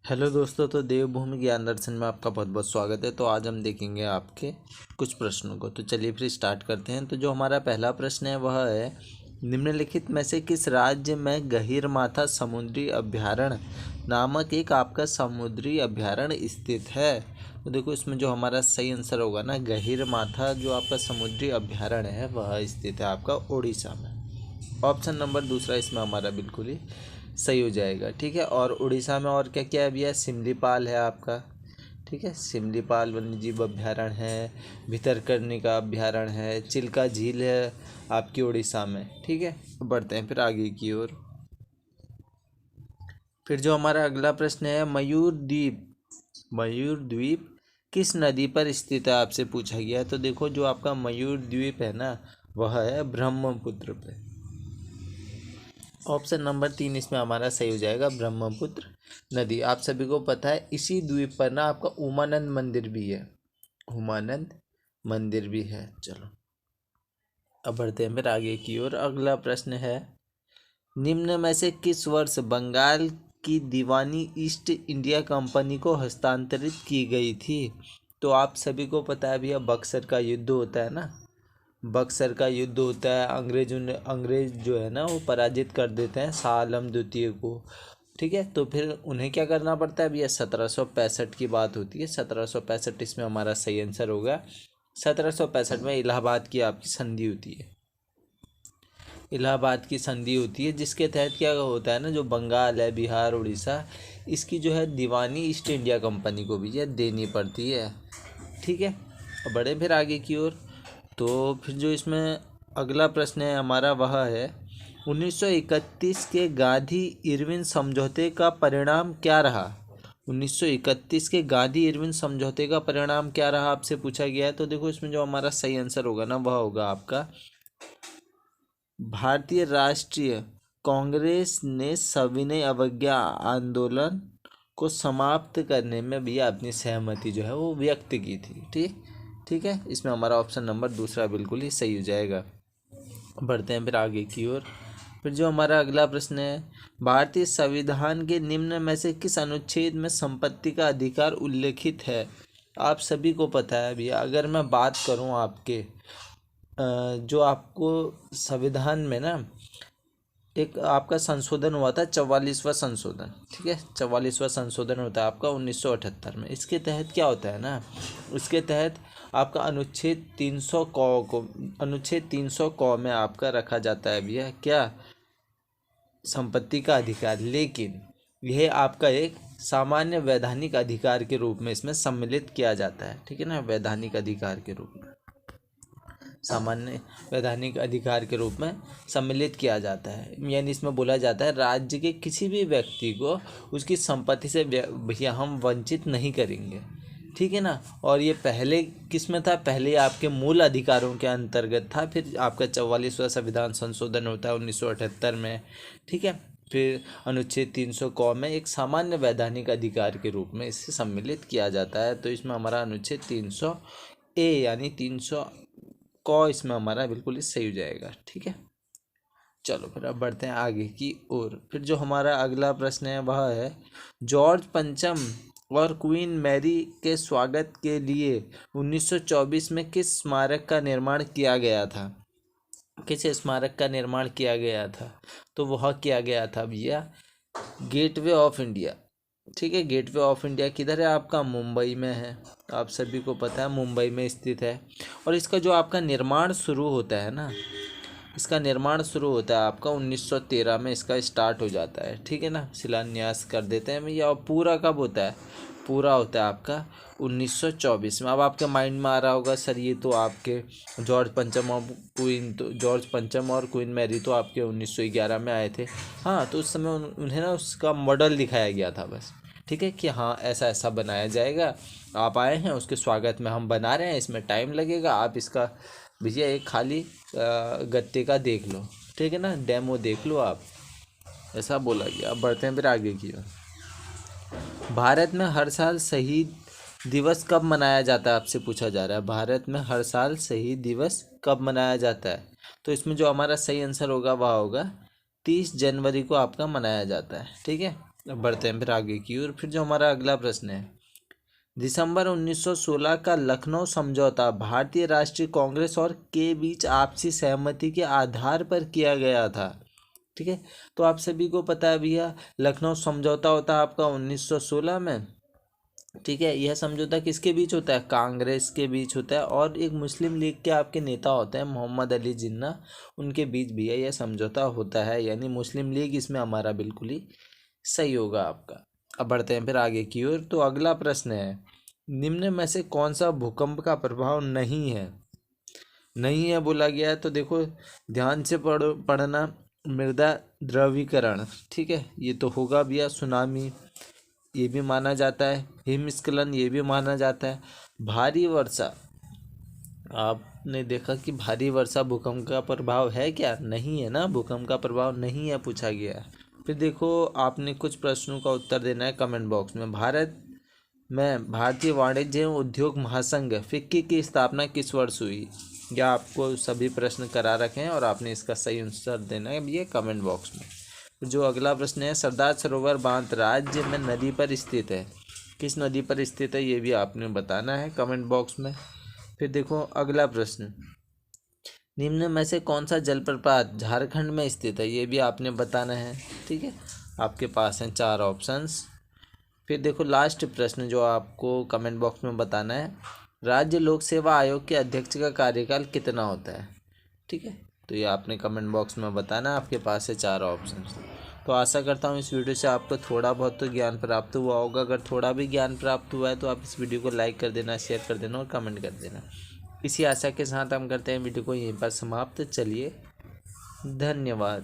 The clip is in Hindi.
हेलो दोस्तों, तो देवभूमि ज्ञान दर्शन में आपका बहुत बहुत स्वागत है। तो आज हम देखेंगे आपके कुछ प्रश्नों को। तो चलिए फिर स्टार्ट करते हैं। तो जो हमारा पहला प्रश्न है वह है, निम्नलिखित में से किस राज्य में गहीरमाथा समुद्री अभयारण्य नामक एक आपका समुद्री अभयारण्य स्थित है। तो देखो इसमें जो हमारा सही आंसर होगा ना, गहीरमाथा जो आपका समुद्री अभयारण्य है वह स्थित है आपका उड़ीसा में। ऑप्शन नंबर दूसरा इसमें हमारा बिल्कुल ही सही हो जाएगा। ठीक है, और उड़ीसा में और क्या क्या है भैया, सिमलीपाल है आपका। ठीक है, सिमलीपाल वन्यजीव अभयारण्य है, भितरकनिका अभयारण्य है, चिल्का झील है आपकी उड़ीसा में। ठीक है, बढ़ते हैं फिर आगे की ओर। फिर जो हमारा अगला प्रश्न है, मयूर द्वीप किस नदी पर स्थित है, आपसे पूछा गया है। तो देखो जो आपका मयूर द्वीप है ना, वह है ब्रह्मपुत्र पे। ऑप्शन नंबर 3 इसमें हमारा सही हो जाएगा, ब्रह्मपुत्र नदी। आप सभी को पता है इसी द्वीप पर ना आपका उमानंद मंदिर भी है, उमानंद मंदिर भी है। चलो अब बढ़ते हैं फिर आगे की ओर। अगला प्रश्न है, निम्न में से किस वर्ष बंगाल की दीवानी ईस्ट इंडिया कंपनी को हस्तांतरित की गई थी। तो आप सभी को पता है भैया, बक्सर का युद्ध होता है ना, बक्सर का युद्ध होता है। अंग्रेज जो है ना वो पराजित कर देते हैं शाह आलम द्वितीय को। ठीक है, तो फिर उन्हें क्या करना पड़ता है भैया, 1765 की बात होती है। 1765 इसमें हमारा सही आंसर होगा। 1765 में इलाहाबाद की आपकी संधि होती है, इलाहाबाद की संधि होती है, जिसके तहत क्या होता है ना, जो बंगाल है, बिहार, उड़ीसा, इसकी जो है दीवानी ईस्ट इंडिया कंपनी को भी यह देनी पड़ती है। ठीक है, अब बढ़े फिर आगे की ओर। तो फिर जो इसमें अगला प्रश्न है हमारा वह है, 1931 के गांधी इरविन समझौते का परिणाम क्या रहा। 1931 के गांधी इरविन समझौते का परिणाम क्या रहा, आपसे पूछा गया है। तो देखो इसमें जो हमारा सही आंसर होगा ना, वह होगा आपका, भारतीय राष्ट्रीय कांग्रेस ने सविनय अवज्ञा आंदोलन को समाप्त करने में भी अपनी सहमति जो है वो व्यक्त की थी। ठीक है, इसमें हमारा ऑप्शन नंबर दूसरा बिल्कुल ही सही हो जाएगा। बढ़ते हैं फिर आगे की ओर। फिर जो हमारा अगला प्रश्न है, भारतीय संविधान के निम्न में से किस अनुच्छेद में संपत्ति का अधिकार उल्लेखित है। आप सभी को पता है भैया, अगर मैं बात करूं आपके जो आपको संविधान में ना एक आपका संशोधन हुआ था, 44वां संशोधन। ठीक है, 44वां संशोधन होता है आपका 1978 में। इसके तहत क्या होता है ना, इसके तहत आपका अनुच्छेद 300 को अनुच्छेद 300 में आपका रखा जाता है भैया क्या, संपत्ति का अधिकार। लेकिन यह आपका एक सामान्य वैधानिक अधिकार के रूप में इसमें सम्मिलित किया जाता है। ठीक है ना, वैधानिक अधिकार के रूप में, सामान्य वैधानिक अधिकार के रूप में सम्मिलित किया जाता है। यानी इसमें बोला जाता है, राज्य के किसी भी व्यक्ति को उसकी संपत्ति से भैया हम वंचित नहीं करेंगे। ठीक है ना, और ये पहले किस में था, पहले आपके मूल अधिकारों के अंतर्गत था। फिर आपका 44वां संविधान संशोधन होता है 1978 में। ठीक है, फिर अनुच्छेद 300 में एक सामान्य वैधानिक अधिकार के रूप में इसे सम्मिलित किया जाता है। तो इसमें हमारा अनुच्छेद 300 यानी 300 इसमें हमारा बिल्कुल ही सही हो जाएगा। ठीक है, चलो फिर अब बढ़ते हैं आगे की ओर। फिर जो हमारा अगला प्रश्न है वह है, जॉर्ज पंचम और क्वीन मैरी के स्वागत के लिए 1924 में किस स्मारक का निर्माण किया गया था, किस स्मारक का निर्माण किया गया था। तो वह किया गया था भैया गेटवे ऑफ इंडिया। ठीक है, गेटवे ऑफ इंडिया किधर है आपका, मुंबई में है। आप सभी को पता है मुंबई में स्थित है। और इसका जो आपका निर्माण शुरू होता है ना, इसका निर्माण शुरू होता है आपका 1913 में, इसका स्टार्ट हो जाता है। ठीक है ना, शिलान्यास कर देते हैं भैया। और पूरा कब होता है, पूरा होता है आपका 1924 में। अब आपके माइंड में आ रहा होगा, सर ये तो आपके जॉर्ज पंचम और क्वीन मैरी तो आपके 1911 में आए थे। हाँ, तो उस समय उन्हें ना उसका मॉडल दिखाया गया था बस। ठीक है, कि हाँ ऐसा ऐसा बनाया जाएगा, आप आए हैं उसके स्वागत में हम बना रहे हैं, इसमें टाइम लगेगा, आप इसका भैया एक खाली गत्ते का देख लो। ठीक है ना, डेमो देख लो आप, ऐसा बोला गया। अब बढ़ते हैं फिर आगे की ओर। भारत में हर साल शहीद दिवस कब मनाया जाता है, आपसे पूछा जा रहा है, भारत में हर साल शहीद दिवस कब मनाया जाता है। तो इसमें जो हमारा सही आंसर होगा वह होगा 30 जनवरी को आपका मनाया जाता है। ठीक है, अब बढ़ते हैं फिर आगे की ओर। फिर जो हमारा अगला प्रश्न है, दिसंबर 1916 का लखनऊ समझौता भारतीय राष्ट्रीय कांग्रेस और के बीच आपसी सहमति के आधार पर किया गया था। ठीक है, तो आप सभी को पता है भैया, लखनऊ समझौता होता है आपका 1916 में। ठीक है, यह समझौता किसके बीच होता है? कांग्रेस के बीच होता है, और एक मुस्लिम लीग के आपके नेता होते हैं मोहम्मद अली जिन्ना, उनके बीच भी है यह समझौता होता है, यानी मुस्लिम लीग इसमें हमारा बिल्कुल ही सही होगा आपका। अब बढ़ते हैं फिर आगे की ओर। तो अगला प्रश्न है, निम्न में से कौन सा भूकंप का प्रभाव नहीं है? नहीं है बोला गया है, तो देखो ध्यान से पढ़ना। मृदा द्रवीकरण, ठीक है, ये तो होगा भैया। सुनामी, ये भी माना जाता है। हिमस्खलन, ये भी माना जाता है। भारी वर्षा, आपने देखा कि भारी वर्षा भूकंप का प्रभाव है क्या? नहीं है ना, भूकंप का प्रभाव नहीं है पूछा गया है। फिर देखो, आपने कुछ प्रश्नों का उत्तर देना है कमेंट बॉक्स में। भारतीय वाणिज्य एवं उद्योग महासंघ फिक्की की स्थापना किस वर्ष हुई? या आपको सभी प्रश्न करा रखे हैं और आपने इसका सही उत्तर देना है ये कमेंट बॉक्स में। जो अगला प्रश्न है, सरदार सरोवर बांध राज्य में नदी पर स्थित है, किस नदी पर स्थित है ये भी आपने बताना है कमेंट बॉक्स में। फिर देखो अगला प्रश्न, निम्न में से कौन सा जलप्रपात झारखंड में स्थित है? ये भी आपने बताना है। ठीक है, आपके पास हैं 4 ऑप्शंस। फिर देखो लास्ट प्रश्न जो आपको कमेंट बॉक्स में बताना है, राज्य लोक सेवा आयोग के अध्यक्ष का कार्यकाल कितना होता है? ठीक है, तो ये आपने कमेंट बॉक्स में बताना है। आपके पास है 4 ऑप्शन। तो आशा करता हूँ इस वीडियो से आपको थोड़ा बहुत तो ज्ञान प्राप्त हुआ होगा। अगर थोड़ा भी ज्ञान प्राप्त हुआ है तो आप इस वीडियो को लाइक कर देना, शेयर कर देना और कमेंट कर देना। इसी आशा के साथ हम करते हैं वीडियो को यहीं पर समाप्त। चलिए, धन्यवाद।